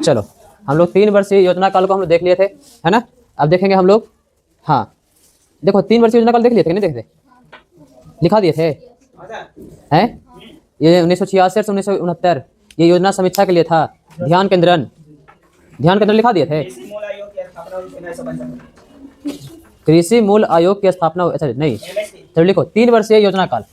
चलो हम लोग 3 वर्षीय योजना काल को हम लोग देख लिए थे, है ना। अब देखेंगे हम लोग, हाँ देखो 3 वर्षीय योजना काल देख लिए थे कि नहीं देखे थे, लिखा दिए थे हैं। ये 1966 से 1969 ये योजना समीक्षा के लिए था। ध्यान केंद्रन लिखा दिए थे। कृषि मूल आयोग की स्थापना, अच्छा नहीं, चलो लिखो 3 वर्षीय योजना काल।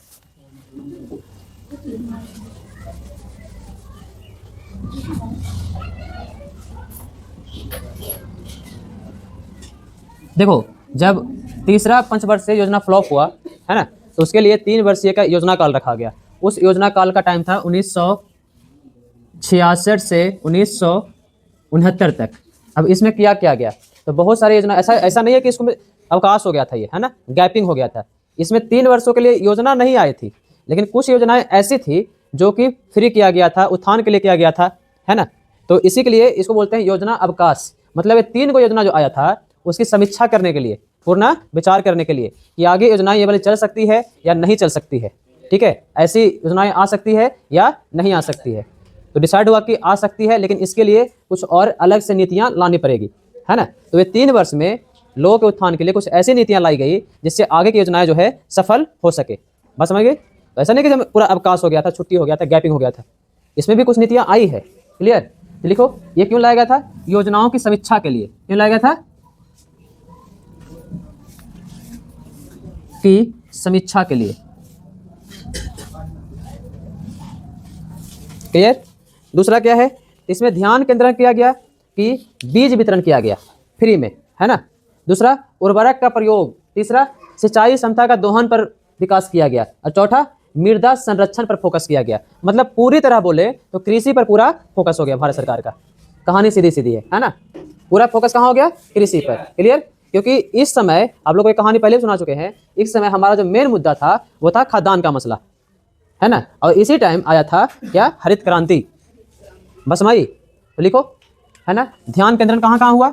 देखो जब तीसरा पंचवर्षीय योजना फ्लॉप हुआ, है ना, तो उसके लिए 3 वर्षीय का योजना काल रखा गया। उस योजना काल का टाइम था 1966 से 1969 तक। अब इसमें क्या गया, तो बहुत सारी योजना, ऐसा नहीं है कि इसको अवकाश हो गया था, ये है ना, गैपिंग हो गया था। इसमें 3 वर्षों के लिए योजना नहीं आई थी, लेकिन कुछ योजनाएं ऐसी थी जो कि फ्री किया गया था, उत्थान के लिए किया गया था, है ना। तो इसी के लिए इसको बोलते हैं योजना अवकाश। मतलब ये 3 को योजना जो आया था उसकी समीक्षा करने के लिए, पूर्ण विचार करने के लिए कि आगे योजनाएं ये वाली चल सकती है या नहीं चल सकती है। ठीक है, ऐसी योजनाएं आ सकती है या नहीं आ सकती है। तो डिसाइड हुआ कि आ सकती है, लेकिन इसके लिए कुछ और अलग से नीतियां लानी पड़ेगी, है ना। तो ये 3 वर्ष में लोगों के उत्थान के लिए कुछ ऐसी नीतियां लाई गई जिससे आगे की योजनाएं जो है सफल हो सके। बात समझ गए। तो ऐसा नहीं कि पूरा अवकाश हो गया था, छुट्टी हो गया था, गैपिंग हो गया था, इसमें भी कुछ नीतियां आई है। क्लियर। तो लिखो ये क्यों लाया गया था, योजनाओं की समीक्षा के लिए। क्यों लाया गया था, की समीक्षा के लिए। क्लियर। दूसरा क्या है, इसमें ध्यान केंद्रित किया गया कि बीज वितरण किया गया फ्री में, है ना। दूसरा उर्वरक का प्रयोग। तीसरा सिंचाई क्षमता का दोहन पर विकास किया गया। और चौथा मृदा संरक्षण पर फोकस किया गया। मतलब पूरी तरह बोले तो कृषि पर पूरा फोकस हो गया भारत सरकार का। कहानी सीधी सीधी है ना। पूरा फोकस कहाँ हो गया, कृषि पर। क्लियर। क्योंकि इस समय आप लोग को कहानी पहले सुना चुके हैं, इस समय हमारा जो मेन मुद्दा था वो था खाद्यान्न का मसला, है ना। और इसी टाइम आया था क्या, हरित क्रांति। बस माई तो लिखो, है ना। ध्यान केंद्रण कहाँ हुआ,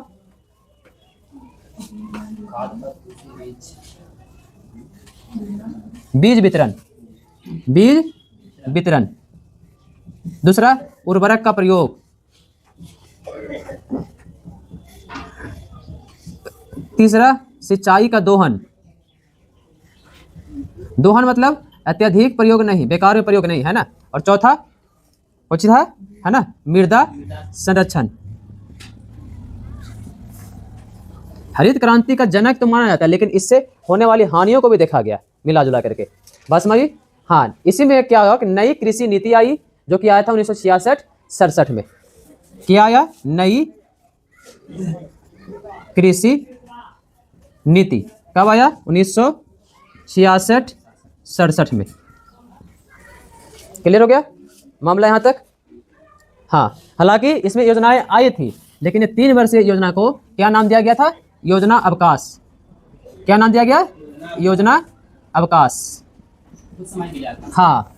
बीज वितरण। दूसरा उर्वरक का प्रयोग। तीसरा सिंचाई का दोहन मतलब अत्यधिक प्रयोग नहीं, बेकार में प्रयोग नहीं, है ना। और चौथा कुछ था, है ना, मृदा संरक्षण। हरित क्रांति का जनक तो माना जाता है, लेकिन इससे होने वाली हानियों को भी देखा गया मिला जुला करके। बस समझिए। हाँ, इसी में क्या हुआ कि नई कृषि नीति आई, जो कि आया था 1966-67 में। क्या आया, नई कृषि नीति कब आया, 1966-67 में। क्लियर हो गया मामला यहाँ तक। हाँ, हालांकि इसमें योजनाएं आई थी, लेकिन ये 3 वर्षीय योजना को क्या नाम दिया गया था, योजना अवकाश। क्या नाम दिया गया, योजना अवकाश। हाँ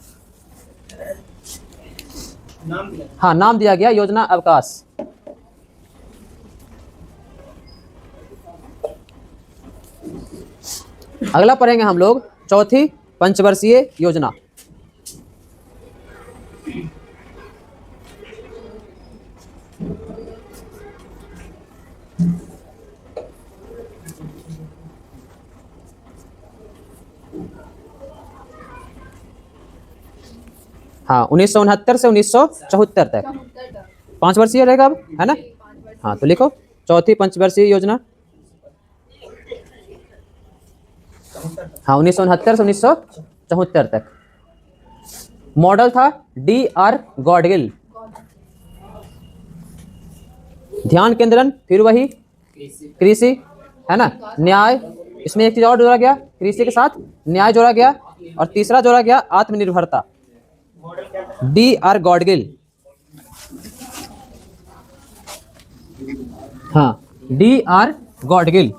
नाम दिया गया योजना अवकाश। अगला पढ़ेंगे हम लोग चौथी पंचवर्षीय योजना। हाँ, 1969 से 1974 तक 5 वर्षीय रहेगा अब, है ना। हाँ, तो लिखो चौथी पंचवर्षीय योजना। हाँ, 1969 से 1974 तक। मॉडल था D.R. गॉडगिल। ध्यान केंद्रन फिर वही कृषि, है ना। न्याय, इसमें एक चीज और जोड़ा गया, कृषि के साथ न्याय जोड़ा गया। और तीसरा जोड़ा गया आत्मनिर्भरता। D.R. गॉडगिल। हाँ, D.R. गॉडगिल।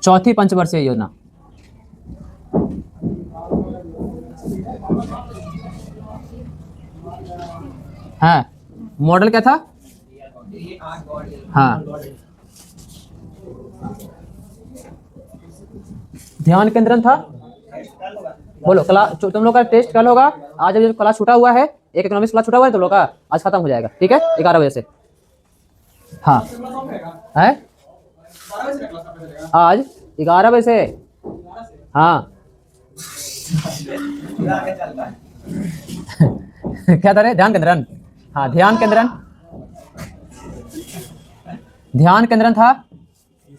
चौथी पंचवर्षीय योजना। हाँ, मॉडल क्या था, हाँ, ध्यान केंद्रन था, बोलो क्लास, तुम लोग का टेस्ट कल होगा। आज अभी क्लास छूटा हुआ है, एक इकोनॉमिक्स क्लास छूटा हुआ है तुम लोग का, आज खत्म हो जाएगा, ठीक है, 11 बजे से। हाँ है आज 11 बजे से। हाँ क्या था रे, ध्यान केंद्रन। हाँ ध्यान केंद्रन, ध्यान केंद्रन था,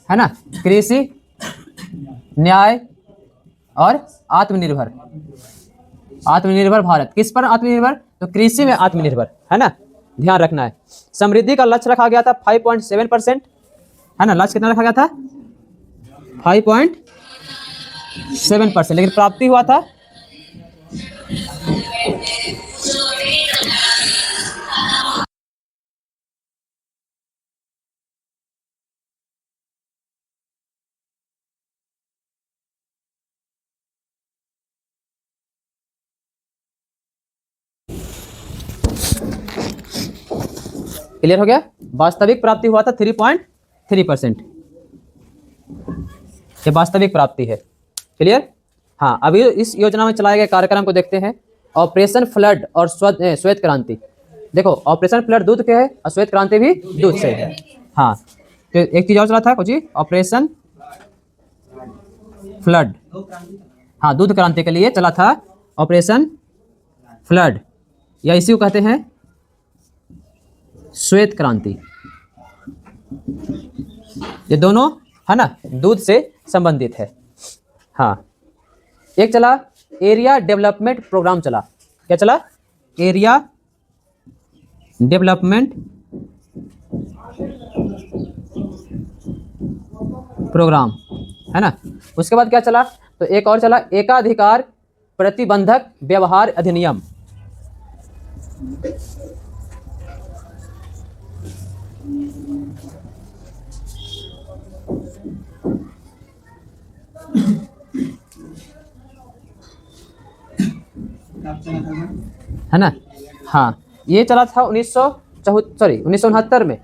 है ना। कृषि, न्याय और आत्मनिर्भर। आत्मनिर्भर भारत, किस पर आत्मनिर्भर, तो कृषि में आत्मनिर्भर, है ना, ध्यान रखना है। समृद्धि का लक्ष्य रखा गया था 5.7%, है ना। लक्ष्य कितना रखा गया था, 5.7%, लेकिन प्राप्ति हुआ था क्लियर हो गया। वास्तविक प्राप्ति हुआ था 3.3%, ये वास्तविक प्राप्ति है। क्लियर। हाँ अभी इस योजना में चलाए गए कार्यक्रम को देखते हैं। ऑपरेशन फ्लड और श्वेत क्रांति। देखो ऑपरेशन फ्लड दूध के है और श्वेत क्रांति भी दूध से है। हाँ तो एक चीज और चला था कुछ, ऑपरेशन फ्लड, हाँ दूध क्रांति के लिए चला था ऑपरेशन फ्लड, या इसी को कहते हैं श्वेत क्रांति। ये दोनों, है ना, दूध से संबंधित है। हाँ एक चला एरिया डेवलपमेंट प्रोग्राम चला। क्या चला, एरिया डेवलपमेंट प्रोग्राम, है ना। उसके बाद क्या चला, तो एक और चला एकाधिकार प्रतिबंधक व्यवहार अधिनियम। है ना। हाँ ये चला था 1969 में,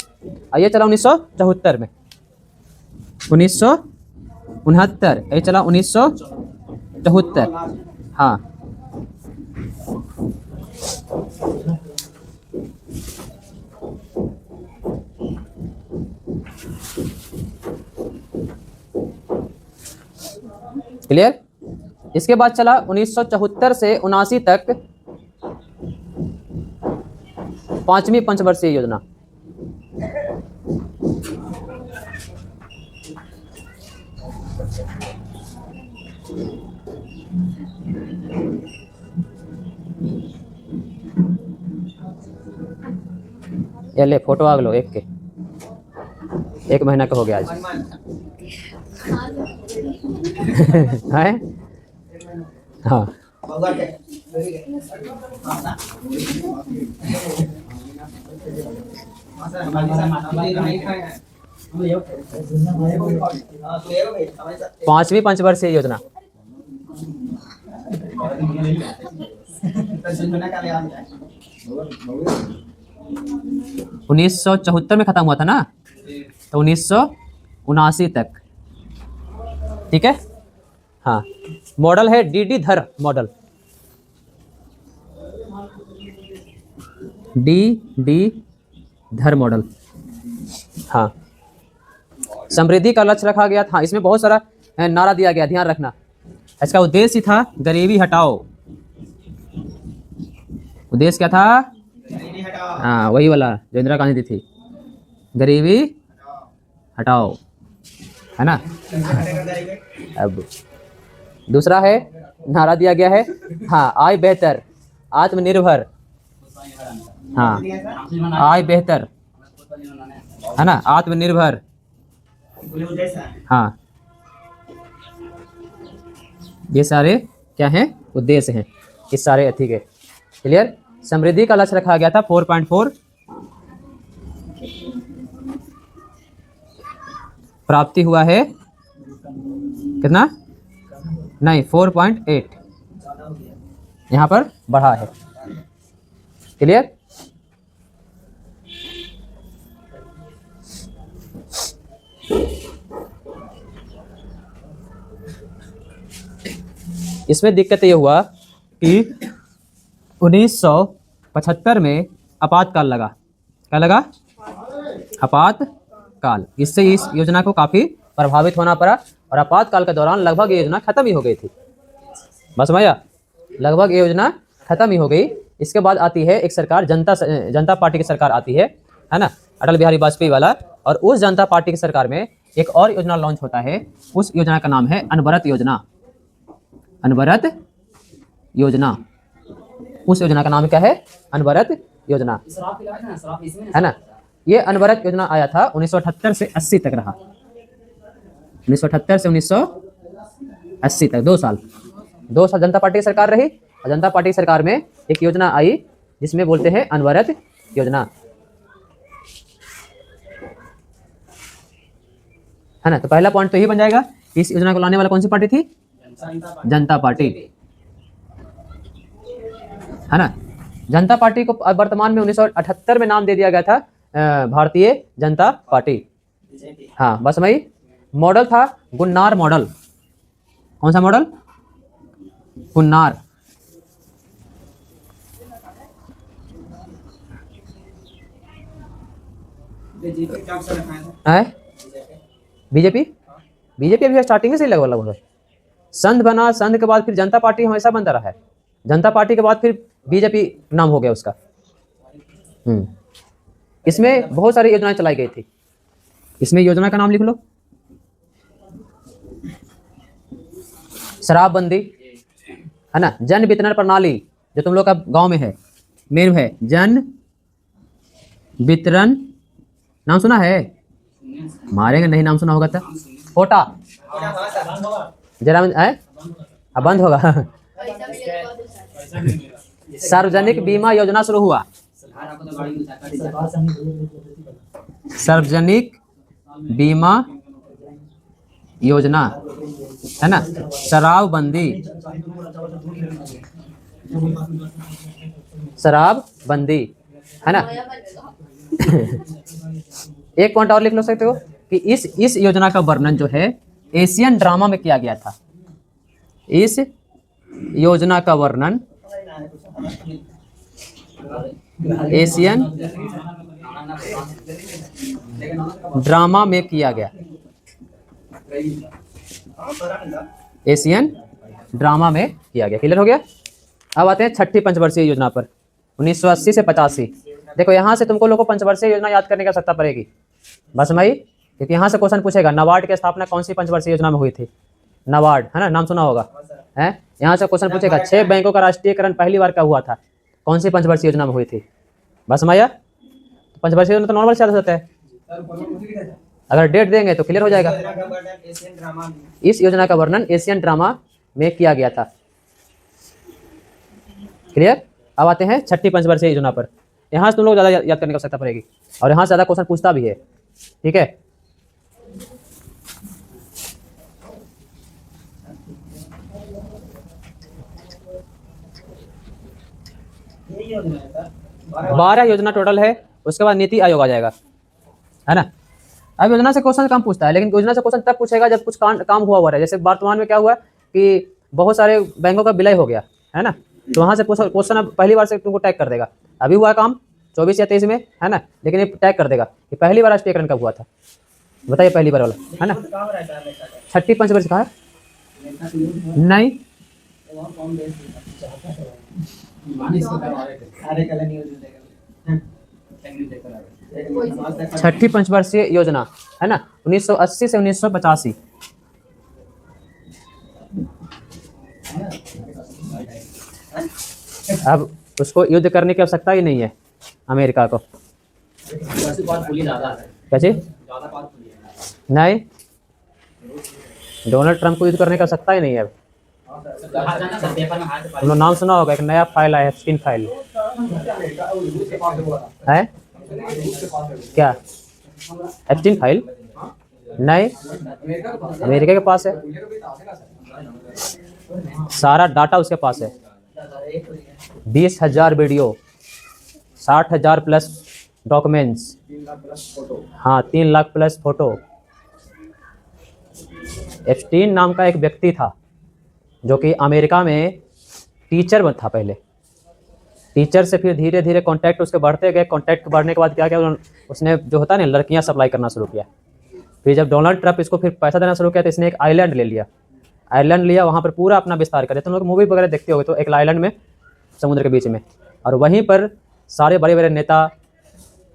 ये चला 1974 में, 1969, ये चला 1974। हाँ क्लियर। इसके बाद चला 1974 से 79 तक 5वीं पंचवर्षीय योजना। ये ले फोटो आग लो, एक के 1 महीना का हो गया आज। है हाँ 5वीं पंचवर्षीय योजना। उन्नीस सौ चौहत्तर में खत्म हुआ था ना, तो 1979 तक, ठीक है। हाँ मॉडल है डी धर मॉडल, डी धर मॉडल। हाँ समृद्धि का लक्ष्य रखा गया था, इसमें बहुत सारा नारा दिया गया, ध्यान रखना। इसका उद्देश्य था गरीबी हटाओ। उद्देश्य क्या था, हाँ वही वाला जो इंदिरा गांधी दी थी, गरीबी हटाओ, है ना। अब दूसरा है नारा दिया गया है, हाँ आय बेहतर आत्मनिर्भर, हाँ आय बेहतर, है ना, आत्मनिर्भर। हाँ ये सारे क्या हैं, उद्देश्य हैं इस सारे अथी के। क्लियर। समृद्धि का लक्ष्य रखा गया था 4.4, प्राप्ति हुआ है कितना, नहीं 4.8, यहाँ पर बढ़ा है। क्लियर। इसमें दिक्कत ये हुआ कि 1975 में आपातकाल लगा। क्या लगा? आपातकाल। इससे इस योजना को काफ़ी प्रभावित होना पड़ा और आपातकाल के दौरान लगभग ये योजना खत्म ही हो गई थी। बस भैया, लगभग ये योजना खत्म ही हो गई। इसके बाद आती है एक सरकार, जनता पार्टी की सरकार आती है ना, अटल बिहारी वाजपेयी वाला। और उस जनता पार्टी की सरकार में एक और योजना लॉन्च होता है। उस योजना का नाम है अनवरत योजना। अनवरत योजना। उस योजना का नाम क्या है? अनवरत योजना, है ना। ये अनवरत योजना आया था 1978 से 80 तक रहा। 1978 से 1980 तक 2 साल जनता पार्टी की सरकार रही। और जनता पार्टी की सरकार में एक योजना आई जिसमें बोलते हैं अनवरत योजना, है ना। तो पहला पॉइंट तो यही बन जाएगा कि इस योजना को लाने वाला कौन सी पार्टी थी? जनता पार्टी, है ना। जनता पार्टी को वर्तमान में 1978 में नाम दे दिया गया था भारतीय जनता पार्टी। हाँ बस भाई, मॉडल था गुन्नार मॉडल। कौन सा मॉडल? गुन्नार। बीजेपी अभी स्टार्टिंग से ही लगभग संघ बना। संघ के बाद फिर जनता पार्टी हमेशा बनता रहा है। जनता पार्टी के बाद फिर बीजेपी नाम हो गया उसका। इसमें बहुत सारी योजनाएं चलाई गई थी। इसमें योजना का नाम लिख लो, शराबबंदी, है ना। जन वितरण प्रणाली, जो तुम लोग का गांव में है, मेन है जन वितरण। नाम सुना है? मारेंगे नहीं, नाम सुना होगा तो। कोटा जरा है, अब बंद होगा। सार्वजनिक बीमा योजना शुरू हुआ। सार्वजनिक बीमा योजना, है ना। शराबबंदी, शराबबंदी, है ना। एक पॉइंट और लिख लो सकते हो कि इस योजना का वर्णन जो है एशियन ड्रामा में किया गया था। इस योजना का वर्णन एशियन ड्रामा में किया गया। एशियन ड्रामा में किया गया। क्लियर हो गया? अब आते हैं छठी पंचवर्षीय योजना पर, 1980 से 85। देखो यहाँ से तुमको लोगों को पंचवर्षीय योजना याद करने की आवश्यकता पड़ेगी बस भाई, क्योंकि यहाँ से क्वेश्चन पूछेगा नाबार्ड की स्थापना कौन सी पंचवर्षीय योजना में हुई थी? नाबार्ड, है ना, नाम सुना होगा है। यहाँ से क्वेश्चन पूछेगा 6 बैंकों का राष्ट्रीयकरण पहली बार कब हुआ था? कौन सी पंचवर्षीय योजना में हुई थी? बस भैया, पंचवर्षीय योजना तो नॉर्मल चार्ज होता है। अगर डेट देंगे तो क्लियर हो जाएगा। इस योजना का वर्णन एशियन ड्रामा में किया गया था। क्लियर? अब आते हैं छठी पंचवर्षीय योजना पर। यहाँ से तुम लोग ज़्यादा याद करने की आवश्यकता पड़ेगी और यहाँ से ज़्यादा क्वेश्चन पूछता भी है। ठीक है, बारह योजना टोटल है। उसके बाद नीति आयोग आ जाएगा, है ना। अब योजना से क्वेश्चन कम पूछता है, लेकिन योजना से क्वेश्चन तब पूछेगा जब कुछ काम हुआ है। जैसे वर्तमान में क्या हुआ कि बहुत सारे बैंकों का विलय हो गया, है ना। तो वहाँ से क्वेश्चन अब पहली बार से तुमको टैग कर देगा। अभी हुआ काम 24 या 23 में, है ना, लेकिन ये टैग कर देगा कि पहली बार राष्ट्रीयकरण कब हुआ था। बताइए पहली बार वाला, है ना। छठी पंचवर्षीय कहा नहीं, छठी पंचवर्षीय योजना, है ना, 1980 से 1985। अब उसको युद्ध करने की आवश्यकता ही नहीं है अमेरिका को। कैसे नहीं, डोनाल्ड ट्रंप को युद्ध करने की आवश्यकता ही नहीं है। तुमने नाम सुना होगा, एक नया फाइल आया है, एप्स्टीन फाइल है क्या? एप्स्टीन फाइल नहीं, अमेरिका के पास है, सारा डाटा उसके पास है। 20,000 वीडियो, 60,000 प्लस डॉक्यूमेंट्स, हाँ 3 लाख प्लस फोटो। एप्स्टीन नाम का एक व्यक्ति था, जो कि अमेरिका में टीचर था पहले। टीचर से फिर धीरे धीरे कॉन्टैक्ट उसके बढ़ते गए। कॉन्टैक्ट बढ़ने के बाद क्या किया उसने, जो होता है ना, लड़कियां सप्लाई करना शुरू किया। फिर जब डोनाल्ड ट्रंप इसको फिर पैसा देना शुरू किया तो इसने एक आइलैंड ले लिया। आइलैंड लिया, वहाँ पर पूरा अपना विस्तार करे। तुम लोग मूवी वगैरह देखते होगे तो एक आइलैंड में समुद्र के बीच में, और वहीं पर सारे बड़े बड़े नेता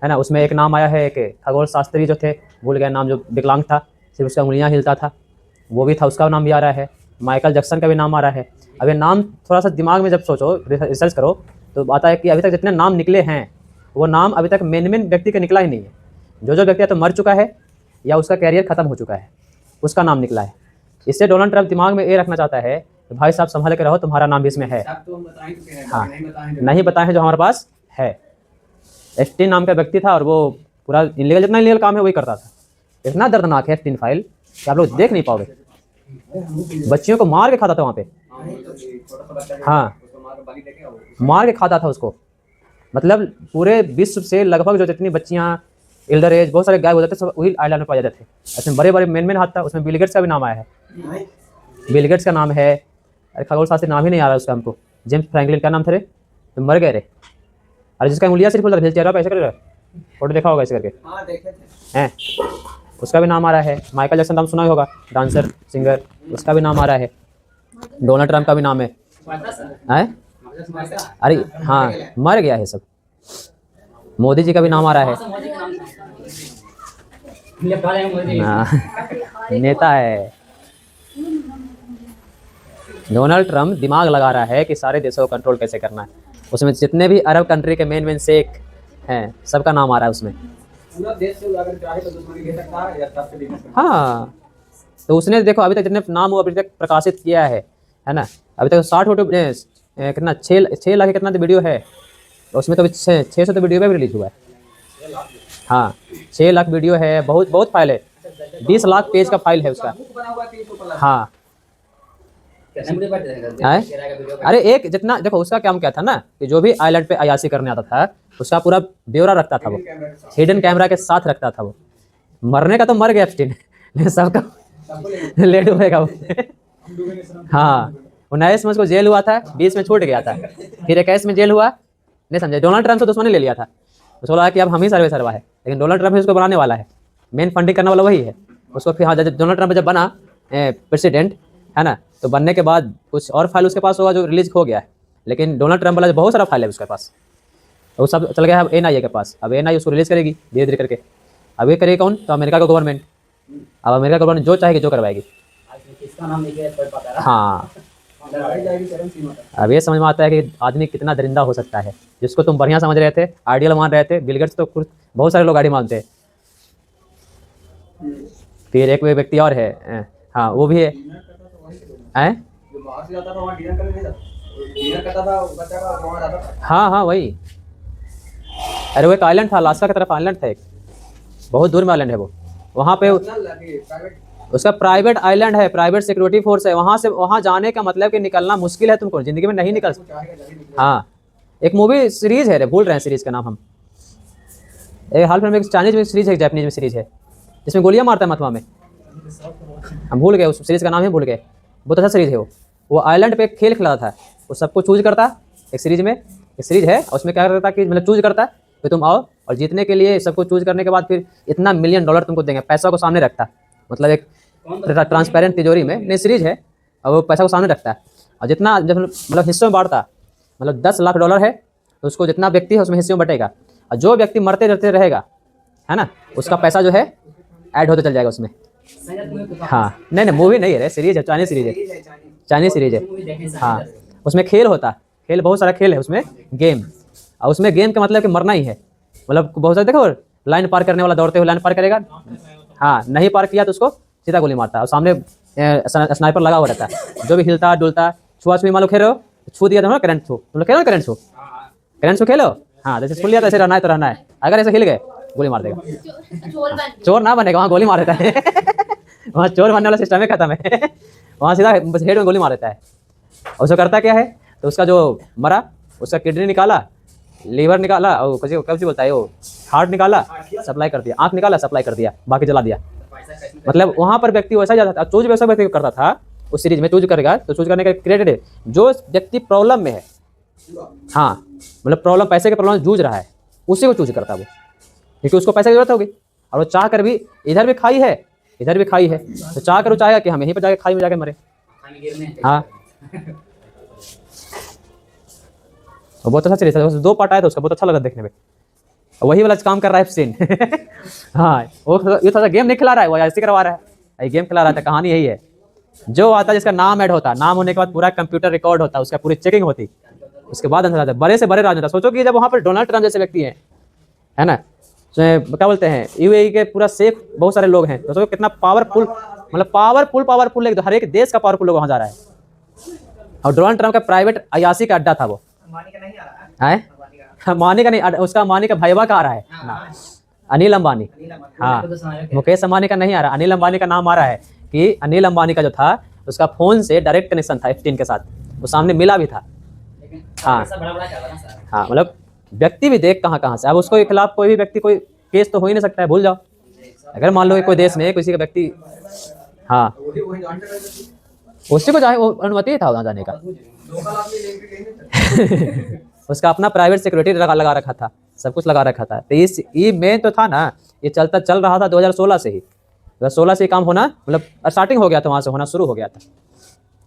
है ना। उसमें एक नाम आया है, एक खगोल शास्त्री जो थे, भूल गया नाम, जो विकलांग था, सिर्फ उसका उंगलियाँ हिलता था, वो भी था, उसका नाम भी आ रहा है। माइकल जैक्सन का भी नाम आ रहा है। अब ये नाम थोड़ा सा दिमाग में जब सोचो, रिसर्च करो, तो आता है कि अभी तक जितने नाम निकले हैं वो नाम अभी तक मेन व्यक्ति का निकला ही नहीं है। जो व्यक्ति या तो मर चुका है या उसका कैरियर खत्म हो चुका है, उसका नाम निकला है। इससे डोनाल्ड ट्रंप दिमाग में ये रखना चाहता है कि भाई साहब संभाल के रहो, तुम्हारा नाम भी इसमें है। हाँ, नहीं बताए हैं जो हमारे पास है। एप्स्टीन नाम का व्यक्ति था और वो पूरा इलीगल, जितना इलीगल काम है वही करता था। इतना दर्दनाक है एप्स्टीन फाइल कि आप लोग देख नहीं पाओगे। बच्चियों को मार के खाता था वहाँ पे। हाँ, मार के खाता था उसको। मतलब पूरे विश्व से लगभग जो जितनी बच्चियाँ एल्डर एज बहुत सारे गायब हो जाते सब वही आइलैंड में पाए जाते थे। उसमें बड़े बड़े मेन हाथ था। उसमें बिल गेट्स का भी नाम आया है। बिल गेट्स का नाम है, अरे खगोल शास्त्री नाम ही नहीं आ रहा उसका हमको। जेम्स फ्रैंकलिन का नाम था रे, तो मर गए रे। अरे जिसका उंगलियां सिर्फ व्हील चेहरा पे ऐसे कर रहा है, फोटो देखा होगा ऐसे करके हैं, उसका भी नाम आ रहा है। माइकल जैक्सन नाम सुना ही होगा, डांसर सिंगर, उसका भी नाम आ रहा है। डोनाल्ड ट्रंप का भी नाम है। अरे हाँ, मर गया है सब। मोदी जी का भी नाम आ रहा है। नेता है। डोनाल्ड ट्रंप दिमाग लगा रहा है कि सारे देशों को कंट्रोल कैसे करना है। उसमें जितने भी अरब कंट्री के मेन शेख हैं सबका नाम आ रहा है उसमें। पूरा देश से अगर चाहे तो दुश्मनी ले सकता है या सबसे भी। हाँ, तो उसने देखो अभी तक जितने नाम वो अभी तक प्रकाशित किया है ना, अभी तक 60 कितना 6 लाख कितना तो वीडियो है उसमें, तो 600 तो वीडियो भी रिलीज हुआ है। हाँ, 6 लाख वीडियो है। बहुत बहुत फाइल है, 20 लाख पेज का फाइल है उसका। हाँ, अरे एक जितना देखो उसका काम क्या था ना, कि जो भी आइलैंड पे अयाशी करने आता था उसका पूरा ब्यौरा रखता था वो, हिडन कैमरा के साथ रखता था वो। मरने का तो मर गया एप्स्टीन, सबका लेट हुएगा वो। हाँ, 19 में उसको जेल हुआ था, 20 में छूट गया था, फिर 21 में जेल हुआ। नहीं समझे, डोनाल्ड ट्रंप से दुश्मनी ले लिया था। उसको लगा कि अब हम ही सर्वा है, लेकिन डोनाल्ड ट्रंप ही उसको बनाने वाला है, मेन फंडिंग करने वाला वही है उसको। फिर हाँ, जब डोनाल्ड ट्रंप जब बना प्रेसिडेंट है ना, तो बनने के बाद कुछ और फाइल उसके पास होगा जो रिलीज हो गया है, लेकिन डोनाल्ड ट्रंप वाला बहुत सारा फाइल है उसके पास, वो सब चल गया है अब NIA के पास। अब NIA उसको रिलीज करेगी धीरे धीरे करके। अब ये करेगी कौन? तो अमेरिका का गवर्नमेंट। अब अमेरिका गवर्नमेंट जो चाहेगी जो करवाएगी। हाँ, अब ये समझ में आता है कि आदमी कितना दरिंदा हो सकता है। जिसको तुम बढ़िया समझ रहे थे, आइडियल मान रहे थे, बिल गेट्स तो बहुत सारे लोग आइडियल मानते हैं। फिर एक व्यक्ति और है, हाँ वो भी है। हाँ हाँ वही। अरे वो एक आइलैंड था, अलास्का की तरफ आइलैंड था एक, बहुत दूर में आइलैंड है वो। वहाँ पे उसका प्राइवेट आइलैंड है, प्राइवेट सिक्योरिटी फोर्स है। वहाँ से वहाँ जाने का मतलब कि निकलना मुश्किल है, तुमको जिंदगी में नहीं निकल। हाँ, एक मूवी सीरीज है, भूल रहे हैं सीरीज का नाम हम। एक हाल में एक चाइनीज में सीरीज है, जापानीज में सीरीज है, जिसमें गोलियां मारता है मथुआ में। हम भूल गए उस सीरीज का नाम ही भूल गए। बहुत अच्छा सीरीज है वो आइलैंड पे एक खेल खिलाता था, वो सबको चूज करता। एक सीरीज में एक सीरीज है, उसमें क्या करता कि मतलब चूज करता कि तुम आओ, और जीतने के लिए सबको चूज करने के बाद फिर इतना $1 मिलियन तुमको देंगे। पैसा को सामने रखता, मतलब एक ट्रांसपेरेंट तिजोरी में नई सीरीज है, और वो पैसा को सामने रखता है। और जितना जब मतलब हिस्सों में बांटता, मतलब $10 लाख है, तो उसको जितना व्यक्ति है उसमें हिस्सों में बटेगा। और जो व्यक्ति मरते रहते रहेगा है ना, उसका पैसा जो है ऐड होते चल जाएगा उसमें। हाँ, नहीं मूवी नहीं है, सीरीज है, चाइनीज सीरीज है, चाइनीज सीरीज है। हाँ, उसमें खेल होता है, खेल बहुत सारा खेल है उसमें, गेम। और उसमें गेम का मतलब कि मरना ही है। मतलब बहुत सारे देखो, लाइन पार करने वाला दौड़ते हुए लाइन पार करेगा, हाँ नहीं पार किया तो उसको सीधा गोली मारता है। और सामने स्नाइपर लगा हुआ रहता है, जो भी हिलता डुलता। छुआ छुई मान लो खेल रहे हो, छू दिया तो करंट छू, तुम लोग खेलो करंट छू, करंट छू खेलो। हाँ, जैसे छू लिया तो ऐसे रहना है तो रहना है, अगर ऐसे हिल गए गोली मार देगा। चोर ना बनेगा, वहाँ गोली मार देता है। वहाँ चोर बनने वाला सिस्टम ही खत्म है। वहाँ सीधा हेड में गोली मार देता है। और उसको करता क्या है, तो उसका जो मरा उसका किडनी निकाला, लीवर निकाला, और कब से बोलता है वो हार्ट निकाला, सप्लाई कर दिया, आँख निकाला सप्लाई कर दिया, बाकी जला दिया। मतलब वहाँ पर व्यक्ति वैसा जाता था, चूज वैसा व्यक्ति करता था उस सीरीज में चूज करेगा तो चूज करने का क्रेडिट है जो व्यक्ति प्रॉब्लम में है, हाँ मतलब प्रॉब्लम, पैसे के प्रॉब्लम जूझ रहा है, उसी को चूज करता है वो, क्योंकि उसको पैसे की जरूरत होगी और वो चाह कर भी इधर भी खाई है इधर भी खाई है, तो चाह कर वो चाहेगा कि हम यहीं पर जाके खाई में जाके मरे। हाँ और बहुत अच्छा सीरीज है, 2 पार्ट आया था उसका, बहुत अच्छा लगा देखने में, वही वाला काम कर रहा है एप्स्टीन। हाँ वो ये थोड़ा गेम नहीं खिला रहा है, वो ऐसे करवा रहा है, गेम खिला रहा था। कहानी यही है, जो आता है जिसका नाम ऐड होता है, नाम होने के बाद पूरा कंप्यूटर रिकॉर्ड होता है, उसका पूरी चेकिंग होती, उसके बाद अंदर आता है बड़े से बड़े राजनेता। सोचो कि जब वहाँ पर डोनाल्ड ट्रम्प जैसे व्यक्ति हैं, है ना, क्या बोलते हैं, यूएई के पूरा शेख बहुत सारे लोग हैं, तो सोचो कितना पावरफुल, मतलब पावरफुल हर एक देश का पावरफुल लोग वहाँ जा रहा है। और डोनाल्ड ट्रम्प का प्राइवेट अयाशी का अड्डा था वो, अंबानी का नहीं, उसका अंबानी का भाईवा का आ रहा है ना, अनिल अंबानी। हाँ मुकेश अंबानी का नहीं आ रहा, अनिल अंबानी का नाम आ रहा है कि अनिल अंबानी का जो था उसका फोन से डायरेक्ट कनेक्शन था एप्स्टीन के साथ, वो सामने मिला भी था। हाँ हाँ मतलब व्यक्ति भी देख कहाँ कहाँ से, अब उसको खिलाफ कोई भी व्यक्ति कोई केस तो हो ही नहीं सकता है, भूल जाओ। अगर मान लो कोई देश में किसी का व्यक्ति, हाँ उसी को चाहे वो अनुमति था वहाँ जाने का। उसका अपना प्राइवेट सिक्योरिटी लगा रखा था, सब कुछ लगा रखा था। तो ये मेन तो था ना, ये चल रहा था 2016 से ही, 2016 से काम होना, मतलब स्टार्टिंग हो गया था, वहाँ से होना शुरू हो गया था।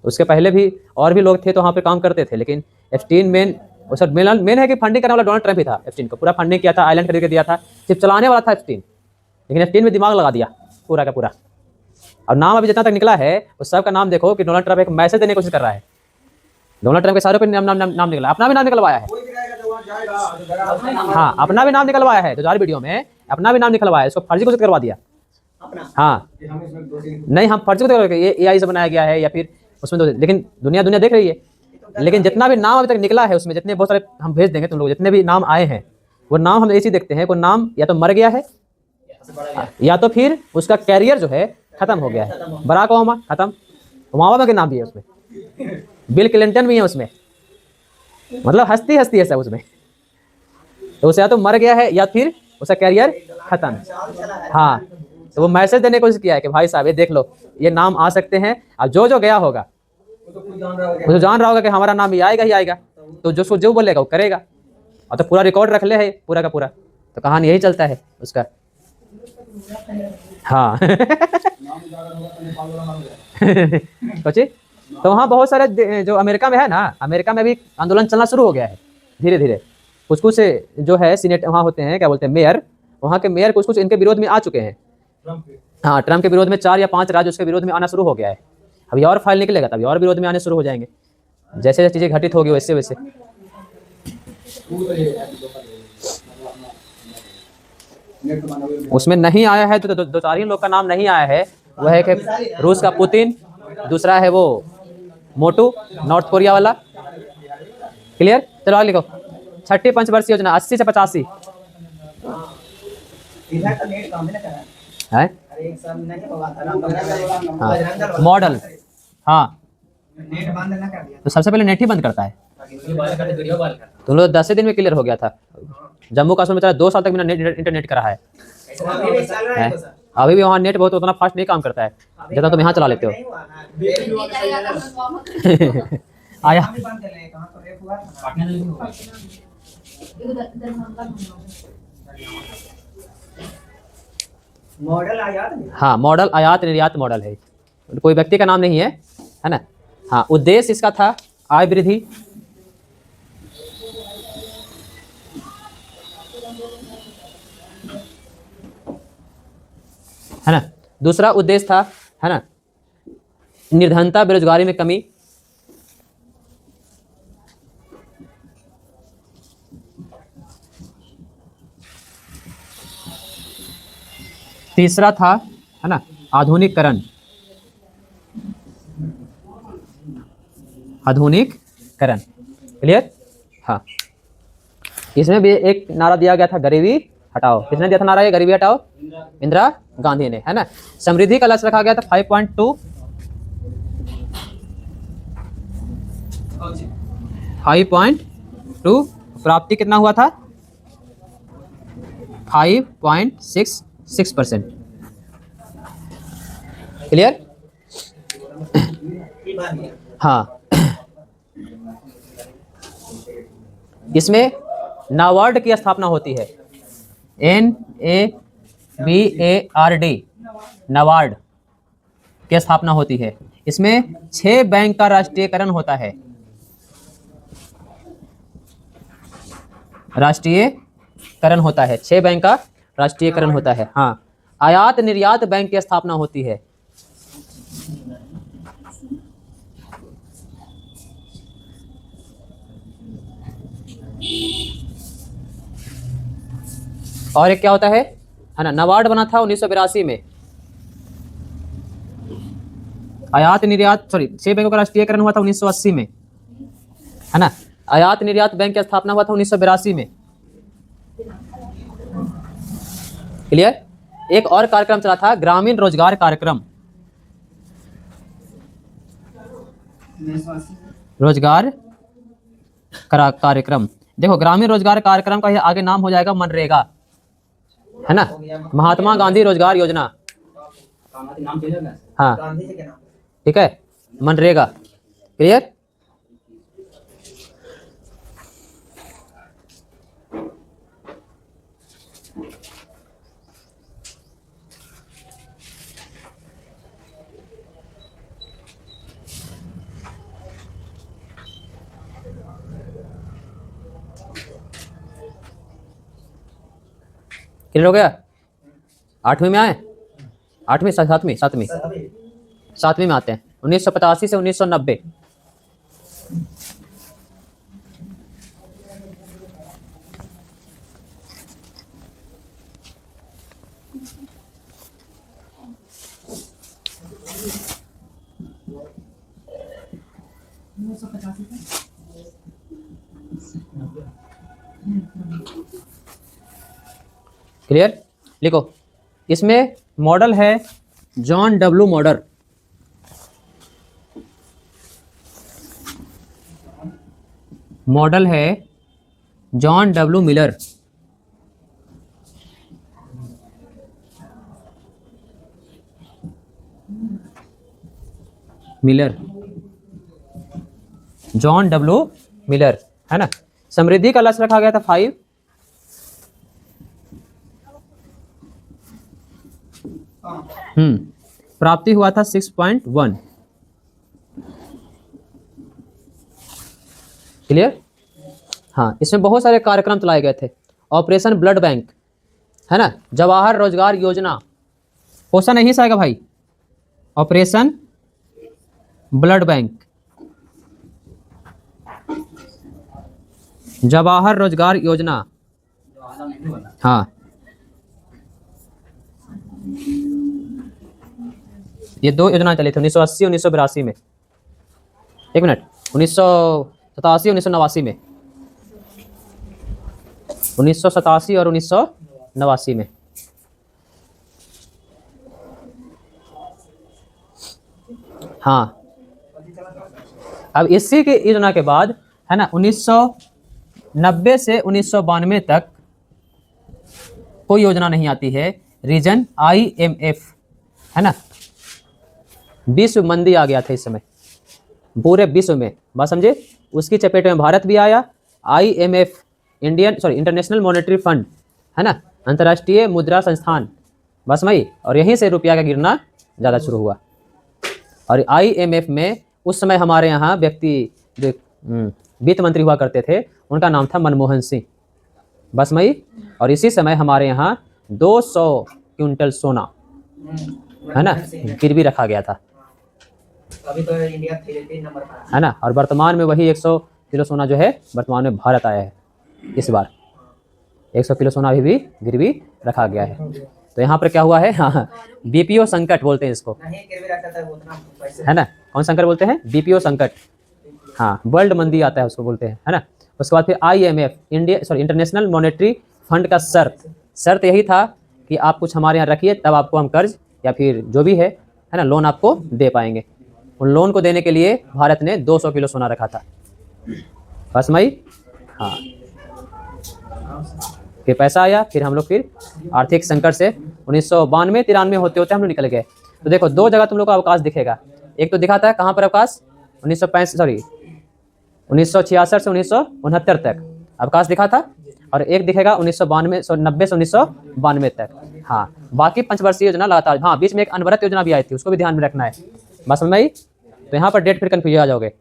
उसके पहले भी और भी लोग थे तो वहाँ पे काम करते थे, लेकिन एप्स्टीन मेन है कि फंडिंग करने वाला डोनाल्ड ट्रम्प ही था। एप्स्टीन को पूरा फंडिंग किया था, आइलैंड खरीद के दिया था, सिर्फ चलाने वाला था एप्स्टीन, लेकिन एप्स्टीन में दिमाग लगा दिया पूरा का पूरा। और नाम अभी जितना तक निकला है उस सब का नाम देखो कि डोनाल्ड ट्रम्प एक मैसेज देने की कोशिश कर रहा है। डोनाल्ड ट्रम्प के सारे पे नाम निकला, अपना भी नाम निकलवाया है। हाँ अपना भी नाम निकलवाया है, 2000 वीडियो में अपना भी नाम निकलवाया है, इसको फर्जी घोषित करवा दिया। हाँ नहीं, हम फर्जी को ये AI से बनाया गया है या फिर उसमें, लेकिन दुनिया देख रही है। लेकिन जितना भी नाम अभी तक निकला है उसमें, जितने बहुत सारे हम भेज देंगे तुम लोग, जितने भी नाम आए हैं वो नाम हम ऐसे देखते हैं, कोई नाम या तो मर गया है या तो फिर उसका कैरियर जो है खत्म हो गया है। बराक ओबामा खत्म, ओबामा के नाम भी है उसमें, बिल क्लिंटन भी है उसमें, मतलब हस्ती है सब उसमें। तो उसे या तो मर गया है या फिर उसका कैरियर खत्म। हाँ तो वो मैसेज देने की कोशिश किया है कि भाई साहब ये देख लो, ये नाम आ सकते हैं। अब जो गया होगा वो तो जान रहा होगा कि हमारा नाम ही आएगा, तो जो बोलेगा वो करेगा। और तो पूरा रिकॉर्ड रख ले है पूरा का पूरा, तो कहानी यही चलता है उसका। हाँ सोचिए, तो वहाँ बहुत सारे जो अमेरिका में है ना, अमेरिका में भी आंदोलन चलना शुरू हो गया है धीरे धीरे। कुछ जो है सीनेट वहाँ होते हैं, क्या बोलते हैं, मेयर, वहाँ के मेयर कुछ इनके विरोध में आ चुके हैं। हाँ ट्रम्प के विरोध में 4 या 5 राज्य उसके विरोध में आना शुरू हो गया है। अभी और फाइल निकलेगा तभी और विरोध में आने शुरू हो जाएंगे, जैसे जैसे चीज़ें घटित होगी वैसे वैसे। उसमें नहीं आया है तो 2-4 लोग का नाम नहीं आया है। वह है कि रूस का पुतिन, दूसरा है वो मोटू नॉर्थ कोरिया वाला। क्लियर, चलो आगे लिखो। 6ठी पंचवर्षीय योजना 80 से 85 है मॉडल। हाँ तो सबसे पहले नेट ही बंद करता है। तुम लोग 10 दिन में क्लियर हो गया था। जम्मू कश्मीर में 2 साल तक बिना इंटरनेट का रहा है। अभी भी वहाँ नेट बहुत उतना फास्ट नहीं काम करता है जितना तुम यहाँ चला लेते हो। आया मॉडल आयात, हाँ मॉडल आयात निर्यात मॉडल है, कोई व्यक्ति का नाम नहीं है ना। हाँ उद्देश्य इसका था आय वृद्धि, है ना। दूसरा उद्देश्य था, है ना, निर्धनता बेरोजगारी में कमी। तीसरा था, है ना, आधुनिकीकरण। क्लियर। हाँ इसमें भी एक नारा दिया गया था, गरीबी हटाओ। किसने दिया था नारा ये, गरीबी हटाओ? इंदिरा गांधी ने, है ना। समृद्धि का लक्ष्य रखा गया था 5.2 प्राप्ति कितना हुआ था? 5.66%। क्लियर। हाँ, इसमें नाबार्ड की स्थापना होती है, NABARD, नाबार्ड की स्थापना होती है। इसमें 6 बैंक का राष्ट्रीयकरण होता है, राष्ट्रीयकरण होता है, 6 बैंक का राष्ट्रीयकरण होता है। हाँ, आयात निर्यात बैंक की स्थापना होती है। और एक क्या होता है ना, नाबार्ड बना था 1982 में। आयात निर्यात, सॉरी, 6 बैंकों का राष्ट्रीयकरण हुआ था 1980 में, है ना। आयात निर्यात बैंक की स्थापना हुआ था 1982 में। क्लियर। एक और कार्यक्रम चला था, ग्रामीण रोजगार कार्यक्रम, रोजगार कार्यक्रम। देखो, ग्रामीण रोजगार कार्यक्रम का ये आगे नाम हो जाएगा मनरेगा, है ना, महात्मा गांधी रोजगार योजना। हाँ, ठीक है, मनरेगा। क्लियर। क्लियर हो गया। 8वीं में आए, 8वीं 7वीं 7वीं में आते हैं। 1985 से 1990। क्लियर। लिखो, इसमें मॉडल है जॉन डब्ल्यू मॉडल, मॉडल है John W Miller, John W Miller, है ना। समृद्धि का लक्ष्य रखा गया था 5, प्राप्ति हुआ था 6.1। क्लियर। हाँ, इसमें बहुत सारे कार्यक्रम चलाए गए थे। ऑपरेशन ब्लड बैंक, है ना, जवाहर रोजगार योजना। क्वेश्चन नहीं से आएगा भाई, ऑपरेशन ब्लड बैंक, जवाहर रोजगार योजना। हाँ, ये 2 योजना चली थी 1980 1982 में। एक मिनट, 1987 1989 में, 1987 और 1989 में। हाँ, अब इसी के योजना के बाद, है ना, 1990 से 1992 तक कोई योजना नहीं आती है। रीजन IMF, है ना, विश्व मंदी आ गया था इस समय पूरे विश्व में, बात समझे। उसकी चपेट में भारत भी आया। IMF, इंटरनेशनल मॉनेटरी फंड, है ना, अंतर्राष्ट्रीय मुद्रा संस्थान, बस वही, और यहीं से रुपया का गिरना ज़्यादा शुरू हुआ। और IMF में उस समय हमारे यहाँ व्यक्ति जो वित्त मंत्री हुआ करते थे, उनका नाम था मनमोहन सिंह, बस वही। और इसी समय हमारे यहाँ 200 क्विंटल सोना, है ना, गिरवी रखा गया था। अभी तो इंडिया 3 नंबर पर है ना, और वर्तमान में वही 100 किलो सोना जो है वर्तमान में भारत आया है। इस बार 100 किलो सोना अभी भी गिरवी रखा गया है। तो यहाँ पर क्या हुआ है, हाँ, BPO संकट बोलते हैं इसको, नहीं गिरवी रखा था उतना पैसे, है ना। कौन संकट बोलते हैं? BPO संकट। हाँ, वर्ल्ड मंदी आता है उसको बोलते हैं, है ना। उसके बाद फिर IMF, इंटरनेशनल मॉनेटरी फंड का शर्त यही था कि आप कुछ हमारे यहाँ रखिए, तब आपको हम कर्ज या फिर जो भी है ना, लोन आपको दे पाएंगे। उन लोन को देने के लिए भारत ने 200 किलो सोना रखा था, बस मई। हाँ, फिर पैसा आया, फिर हम लोग फिर आर्थिक संकट से 1992-93 होते होते हम लोग निकल गए। तो देखो, 2 जगह तुम लोग को अवकाश दिखेगा। एक तो दिखाता है कहाँ पर अवकाश, 1966 से 1969 तक अवकाश दिखा था, और एक दिखेगा 1990 से 1992 तक। हाँ, बाकी पंचवर्षीय योजना लगातार। हाँ, बीच में एक अनवरत योजना भी आई थी, उसको भी ध्यान में रखना है। बात समझ में आई? तो यहाँ पर डेट फिर कन्फ्यूज आ जाओगे,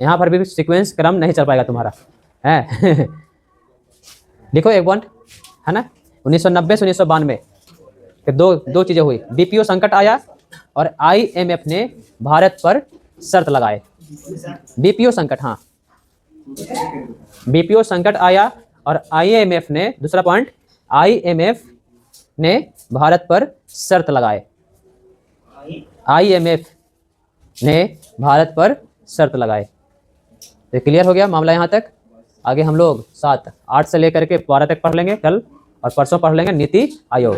यहाँ पर भी सीक्वेंस क्रम नहीं चल पाएगा तुम्हारा है। लिखो एक पॉइंट है ना, 1990 से 1992 दो चीज़ें हुई। बीपीओ संकट आया और IMF ने भारत पर शर्त लगाए। बीपीओ संकट, हाँ, बीपीओ संकट आया और IMF ने, दूसरा पॉइंट, IMF ने भारत पर शर्त लगाए। IMF ने भारत पर शर्त लगाए। तो क्लियर हो गया मामला यहाँ तक। आगे हम लोग 8 से लेकर के 12 तक पढ़ लेंगे कल, और परसों पढ़ लेंगे नीति आयोग।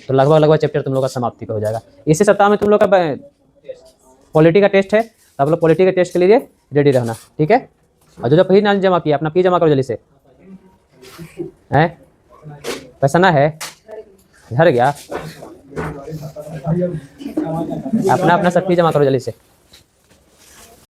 तो लगभग चैप्टर तुम लोग का समाप्ति का हो जाएगा। इसी सप्ताह में तुम लोग का पॉलिटी का टेस्ट है, तो आप लोग पॉलिटी के टेस्ट के लिए रेडी रहना, ठीक है। और जो फी ना जमा किया, अपना फी जमा करो जल्दी से, हैं? पैसा ना है, झड़ गया, अपना सब फी जमा करो जल्दी से।